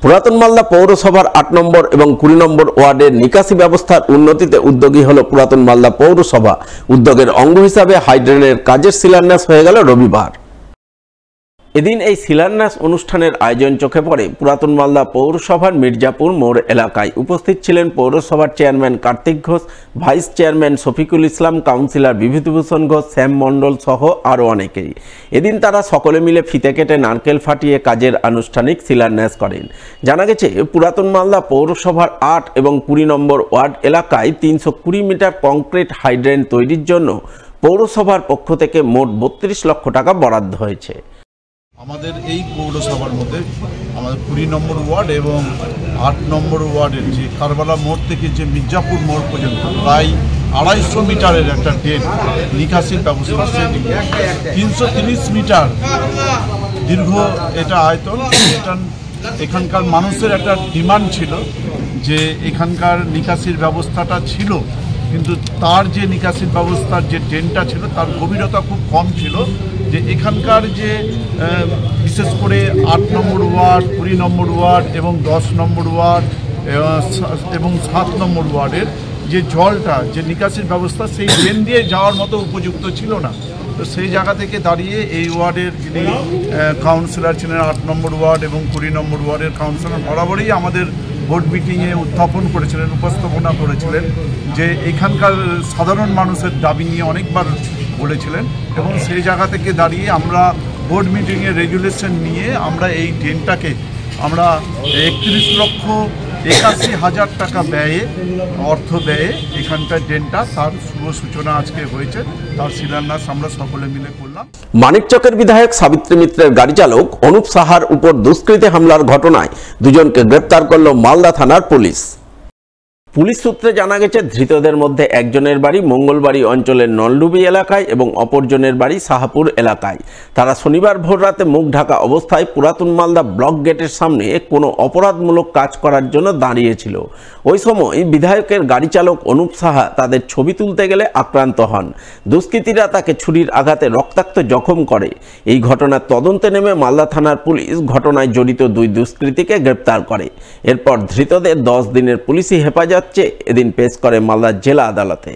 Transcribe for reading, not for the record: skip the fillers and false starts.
পুরাতন মালদা পৌরসভার ৮ নম্বর এবং ২০ নম্বর ওয়ার্ডের নিকাশি ব্যবস্থার উন্নতিতে উদ্যোগী হল পুরাতন মালদা পৌরসভা। উদ্যোগের অঙ্গ হিসাবে হাইড্রেনের কাজের শিলান্যাস হয়ে গেল রবিবার। এদিন এই শিলান্যাস অনুষ্ঠানের আয়োজন চোখে পড়ে পুরাতন মালদা পৌরসভার মির্জাপুর মোড় এলাকায়। উপস্থিত ছিলেন পৌরসভার chairman Kartik Ghosh, vice chairman Shafiqul Islam, councillor Bibhutibhushan Ghosh, Shyam Mondal সহ আরও অনেকেই। এদিন তারা সকলে মিলে ফিতে কেটে নারকেল ফাটিয়ে কাজের আনুষ্ঠানিক শিলান্যাস করেন। জানা গেছে, পুরাতন মালদা পৌরসভার ৮ এবং ২০ নম্বর ওয়ার্ড এলাকায় ৩২০ মিটার কংক্রিট হাইড্রেন তৈরির জন্য পৌরসভার পক্ষ থেকে মোট ৩২ লক্ষ টাকা বরাদ্দ হয়েছে। আমাদের এই পৌরসভার মধ্যে আমাদের ২০ নম্বর ওয়ার্ড এবং ৮ নম্বর ওয়ার্ডের যে কারবালা মোড় থেকে যে মির্জাপুর মোড় পর্যন্ত প্রায় ২৫০ মিটারের একটা ড্রেন নিকাশির ব্যবস্থা আছে। ৩৩০ মিটার দীর্ঘ এটা আয়তন। এটা এখানকার মানুষের একটা ডিমান্ড ছিল যে এখানকার নিকাশির ব্যবস্থাটা ছিল, কিন্তু তার যে নিকাশির ব্যবস্থার যে ড্রেনটা ছিল তার গভীরতা খুব কম ছিল। যে এখানকার যে বিশেষ করে ৮ নম্বর ওয়ার্ড, ২০ নম্বর ওয়ার্ড এবং ১০ নম্বর ওয়ার্ড এবং ৭ নম্বর ওয়ার্ডের যে জলটা, যে নিকাশির ব্যবস্থা সেই ড্রেন দিয়ে যাওয়ার মতো উপযুক্ত ছিল না। তো সেই জায়গা থেকে দাঁড়িয়ে এই ওয়ার্ডের যিনি কাউন্সিলর ছিলেন ৮ নম্বর ওয়ার্ড এবং ২০ নম্বর ওয়ার্ডের কাউন্সিলর বরাবরই আমাদের বোর্ড মিটিংয়ে উত্থাপন করেছিলেন, উপস্থাপনা করেছিলেন যে এখানকার সাধারণ মানুষের দাবি নিয়ে অনেকবার বলেছিলেন এবং সেই জায়গা থেকে দাঁড়িয়ে আমরা বোর্ড মিটিংয়ে রেজুলেশন নিয়ে আমরা এই ড্রেনটাকে আমরা ৩১,৮১,০০০ টাকা অর্থ ব্যয়ে এখানকার ড্রেনটা তার শুভ সূচনা আজকে হয়েছে। তার শিলান্যাস আমরা সকলে মিলে করলাম। মানিকচকের বিধায়ক সাবিত্রী মিত্রের গাড়ি চালক অনুপ সাহার উপর দুষ্কৃতী হামলার ঘটনায় দুজনকে গ্রেপ্তার করল মালদা থানার পুলিশ। পুলিশ সূত্রে জানা গেছে, ধৃতদের মধ্যে একজনের বাড়ি মঙ্গলবাড়ি অঞ্চলের নলডুবি এলাকায় এবং অপরজনের বাড়ি শাহপুর এলাকায়। তারা শনিবার ভোররাতে মুখ ঢাকা অবস্থায় পুরাতন মালদা ব্লক গেটের সামনে কোনো অপরাধমূলক কাজ করার জন্য দাঁড়িয়েছিল। ওই সময় বিধায়কের গাড়ি চালক অনুপ সাহা তাদের ছবি তুলতে গেলে আক্রান্ত হন। দুষ্কৃতীরা তাকে ছুরির আঘাতে রক্তাক্ত জখম করে। এই ঘটনার তদন্তে নেমে মালদা থানার পুলিশ ঘটনায় জড়িত ২ দুষ্কৃতীকে গ্রেপ্তার করে। এরপর ধৃতদের ১০ দিনের পুলিশি হেফাজত এদিন পেশ করে মালদা জেলা আদালতে।